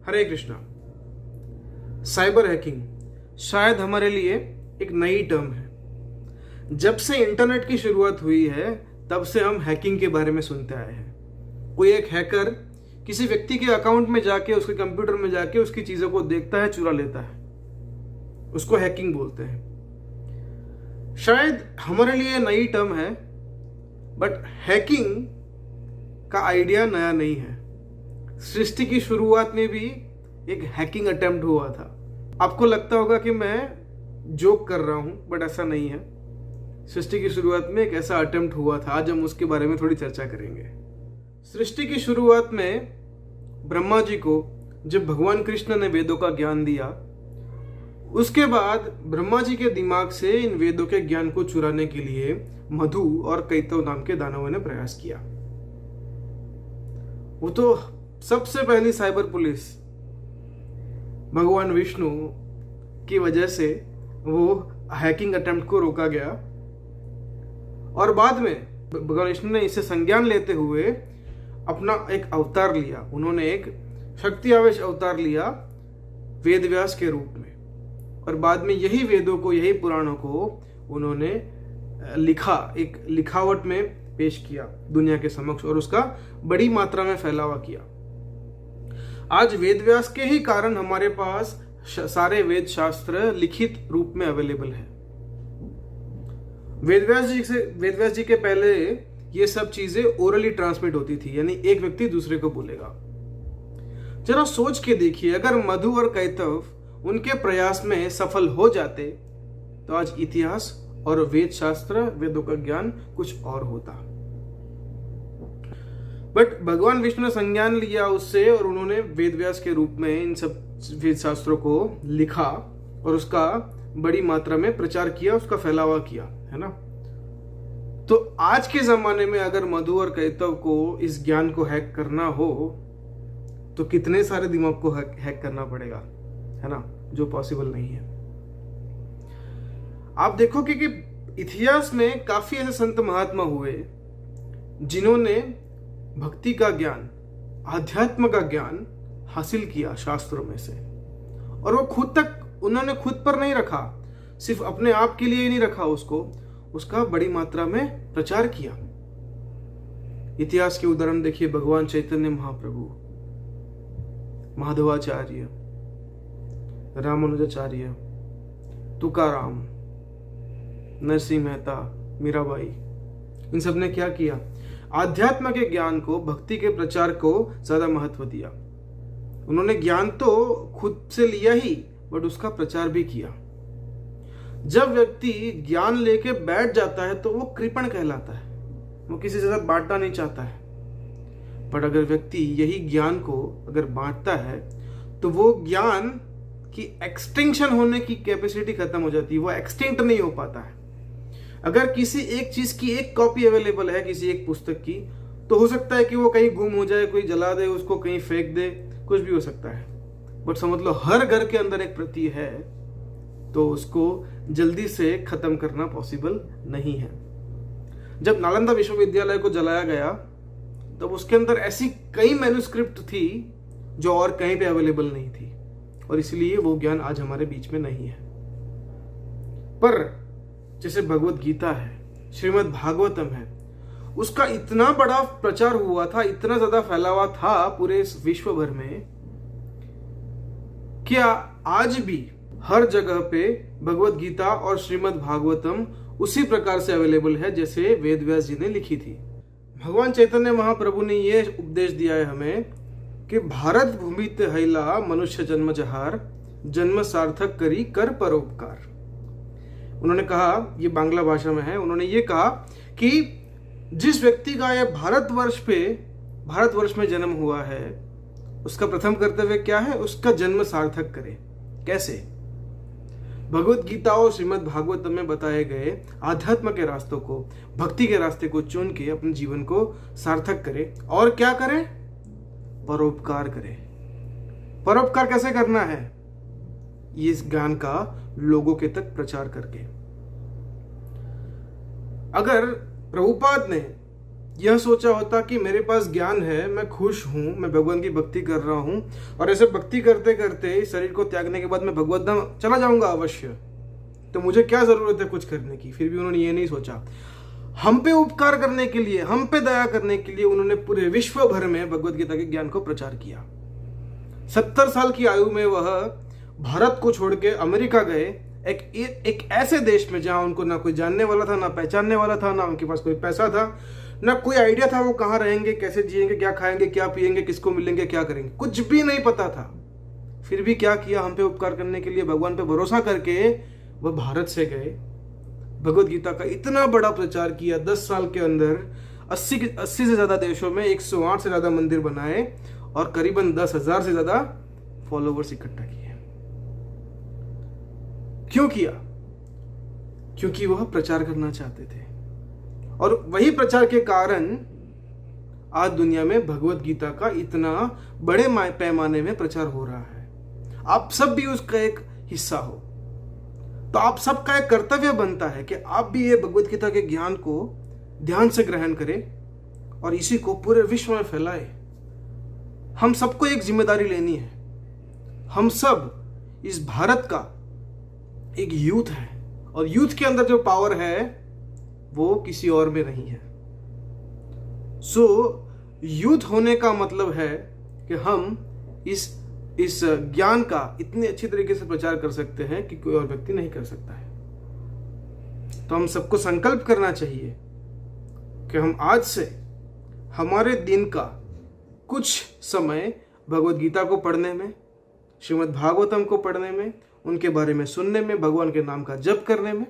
हरे Krishna. Cyber hacking शायद हमारे लिए एक नई टर्म है। जब से इंटरनेट की शुरुआत हुई है तब से हम हैकिंग के बारे में सुनते आए हैं। कोई एक हैकर किसी व्यक्ति के अकाउंट में जाके, उसके कंप्यूटर में जाके उसकी चीजों को देखता है, चुरा लेता है, उसको हैकिंग बोलते हैं। शायद हमारे लिए नई टर्म है, बट हैकिंग का आइडिया नया नहीं है। सृष्टि की शुरुआत में भी एक हैकिंग अटेम्प्ट हुआ था। आपको लगता होगा कि मैं जोक कर रहा हूं, बट ऐसा नहीं है। सृष्टि की शुरुआत में एक ऐसा अटेम्प्ट हुआ था। आज हम उसके बारे में थोड़ी चर्चा करेंगे। सृष्टि की शुरुआत में ब्रह्मा जी को जब भगवान कृष्ण ने वेदों का ज्ञान दिया, उसके बाद ब्रह्मा जी के दिमाग से इन वेदों के ज्ञान को चुराने के लिए मधु और कैतव नाम के दानवों ने प्रयास किया। वो तो सबसे पहली साइबर पुलिस भगवान विष्णु की वजह से वो हैकिंग अटेम्प्ट को रोका गया, और बाद में भगवान विष्णु ने इसे संज्ञान लेते हुए अपना एक अवतार लिया। उन्होंने एक शक्ति आवेश अवतार लिया वेद व्यास के रूप में, और बाद में यही वेदों को, यही पुराणों को उन्होंने लिखा, एक लिखावट में पेश किया दुनिया के समक्ष, और उसका बड़ी मात्रा में फैलावा किया। आज वेद व्यास के ही कारण हमारे पास सारे वेद शास्त्र लिखित रूप में अवेलेबल है। वेद व्यास जी के पहले ये सब चीजें ओरली ट्रांसमिट होती थी, यानी एक व्यक्ति दूसरे को बोलेगा। जरा सोच के देखिए, अगर मधु और कैतव उनके प्रयास में सफल हो जाते तो आज इतिहास और वेद शास्त्र, वेदों का ज्ञान कुछ और होता। बट भगवान विष्णु ने संज्ञान लिया उससे, और उन्होंने वेद व्यास के रूप में इन सब वेद शास्त्रों को लिखा और उसका बड़ी मात्रा में प्रचार किया, उसका फैलावा किया, है ना। तो आज के जमाने में अगर मधु और कैतव को इस ज्ञान को हैक करना हो तो कितने सारे दिमाग को हैक करना पड़ेगा, है ना, जो पॉसिबल नहीं है। आप देखोगे कि इतिहास में काफी ऐसे संत महात्मा हुए जिन्होंने भक्ति का ज्ञान, आध्यात्म का ज्ञान हासिल किया शास्त्रों में से, और वो उन्होंने खुद पर नहीं रखा, सिर्फ अपने आप के लिए ही नहीं रखा उसका बड़ी मात्रा में प्रचार किया। इतिहास के उदाहरण देखिए, भगवान चैतन्य महाप्रभु, माधवाचार्य, रामानुजाचार्य, तुकाराम, नरसिंह मेहता, मीराबाई, इन सब ने क्या किया? आध्यात्म के ज्ञान को, भक्ति के प्रचार को ज्यादा महत्व दिया। उन्होंने ज्ञान तो खुद से लिया ही, बट उसका प्रचार भी किया। जब व्यक्ति ज्ञान लेके बैठ जाता है तो वो कृपण कहलाता है, वो किसी के साथ बांटना नहीं चाहता है। बट अगर व्यक्ति यही ज्ञान को अगर बांटता है तो वो ज्ञान की एक्सटिंक्शन होने की कैपेसिटी खत्म हो जाती है, वो एक्सटिंक्ट नहीं हो पाता है। अगर किसी एक चीज की एक कॉपी अवेलेबल है, किसी एक पुस्तक की, तो हो सकता है कि वो कहीं गुम हो जाए, कोई जला दे उसको, कहीं फेंक दे, कुछ भी हो सकता है। बट समझ लो हर घर के अंदर एक प्रति है, तो उसको जल्दी से खत्म करना पॉसिबल नहीं है। जब नालंदा विश्वविद्यालय को जलाया गया तब उसके अंदर ऐसी कई मैन्युस्क्रिप्ट थी जो और कहीं पे अवेलेबल नहीं थी, और इसलिए वो ज्ञान आज हमारे बीच में नहीं है। पर जैसे भगवत गीता है, श्रीमद् भागवतम है, उसका इतना बड़ा प्रचार हुआ था, इतना ज्यादा फैलावा था पूरे विश्व भर में, क्या आज भी हर जगह पे भगवत गीता और श्रीमद् भागवतम उसी प्रकार से अवेलेबल है जैसे वेद व्यास जी ने लिखी थी। भगवान चैतन्य महाप्रभु ने यह उपदेश दिया है हमें कि भारत भूमि ते हैला मनुष्य जन्म जहार, जन्म सार्थक करी कर परोपकार। उन्होंने कहा, ये बांग्ला भाषा में है, उन्होंने ये कहा कि जिस व्यक्ति का यह भारतवर्ष में जन्म हुआ है, उसका प्रथम कर्तव्य क्या है? उसका जन्म सार्थक करे। कैसे? भगवत गीता और श्रीमद् भागवतम में बताए गए आध्यात्म के रास्तों को, भक्ति के रास्ते को चुन के अपने जीवन को सार्थक करे। और क्या करे? परोपकार करे। परोपकार कैसे करना है? इस ज्ञान का लोगों के तक प्रचार करके। अगर प्रभुपाद ने यह सोचा होता कि मेरे पास ज्ञान है, मैं खुश हूँ, मैं भगवान की भक्ति कर रहा हूँ और ऐसे भक्ति करते करते शरीर को त्यागने के बाद मैं भगवत धाम चला जाऊंगा अवश्य, तो मुझे क्या जरूरत है कुछ करने की। फिर भी उन्होंने ये नहीं सोचा। हम पे उपकार करने के लिए, हम पे दया करने के लिए उन्होंने पूरे विश्व भर में भगवत गीता के ज्ञान को प्रचार किया। 70 साल की आयु में वह भारत को छोड़ के अमेरिका गए, एक ऐसे देश में जहां उनको ना कोई जानने वाला था, ना पहचानने वाला था, ना उनके पास कोई पैसा था, ना कोई आइडिया था वो कहाँ रहेंगे, कैसे जिएंगे, क्या खाएंगे, क्या पिएंगे, किसको मिलेंगे, क्या करेंगे, कुछ भी नहीं पता था। फिर भी क्या किया, हम पे उपकार करने के लिए भगवान पे भरोसा करके वह भारत से गए, भगवत गीता का इतना बड़ा प्रचार किया। 10 साल के अंदर 80 से ज्यादा देशों में 108 से ज्यादा मंदिर बनाए और करीबन 10,000 से ज्यादा फॉलोवर्स इकट्ठा किए। क्यों किया? क्योंकि वह प्रचार करना चाहते थे और वही प्रचार के कारण आज दुनिया में भगवत गीता का इतना बड़े पैमाने में प्रचार हो रहा है। आप सब भी उसका एक हिस्सा हो, तो आप सबका एक कर्तव्य बनता है कि आप भी ये भगवत गीता के ज्ञान को ध्यान से ग्रहण करें और इसी को पूरे विश्व में फैलाएं। हम सबको एक जिम्मेदारी लेनी है। हम सब इस भारत का एक यूथ है और यूथ के अंदर जो पावर है वो किसी और में नहीं है। सो यूथ होने का मतलब है कि हम इस ज्ञान का इतने अच्छी तरीके से प्रचार कर सकते हैं कि कोई और व्यक्ति नहीं कर सकता है। तो हम सबको संकल्प करना चाहिए कि हम आज से हमारे दिन का कुछ समय भगवत गीता को पढ़ने में, श्रीमद् भागवतम को पढ़ने में, उनके बारे में सुनने में, भगवान के नाम का जप करने में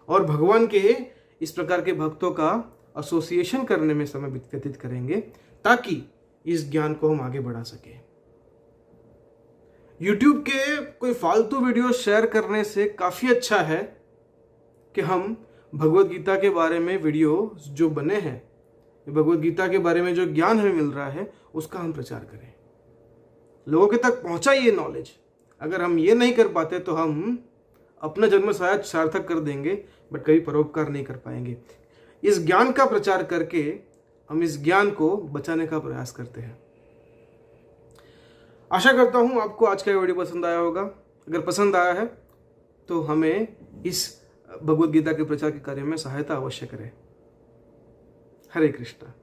और भगवान के इस प्रकार के भक्तों का एसोसिएशन करने में समय व्यतीत करेंगे, ताकि इस ज्ञान को हम आगे बढ़ा सकें। YouTube के कोई फालतू वीडियो शेयर करने से काफ़ी अच्छा है कि हम भगवत गीता के बारे में वीडियो जो बने हैं, भगवत गीता के बारे में जो ज्ञान हमें मिल रहा है, उसका हम प्रचार करें, लोगों के तक पहुंचाइए नॉलेज। अगर हम ये नहीं कर पाते तो हम अपना जन्म शायद सार्थक कर देंगे, बट कभी परोपकार नहीं कर पाएंगे। इस ज्ञान का प्रचार करके हम इस ज्ञान को बचाने का प्रयास करते हैं। आशा करता हूं आपको आज का वीडियो पसंद आया होगा। अगर पसंद आया है तो हमें इस भगवत गीता के प्रचार के कार्य में सहायता अवश्य करें। हरे कृष्णा।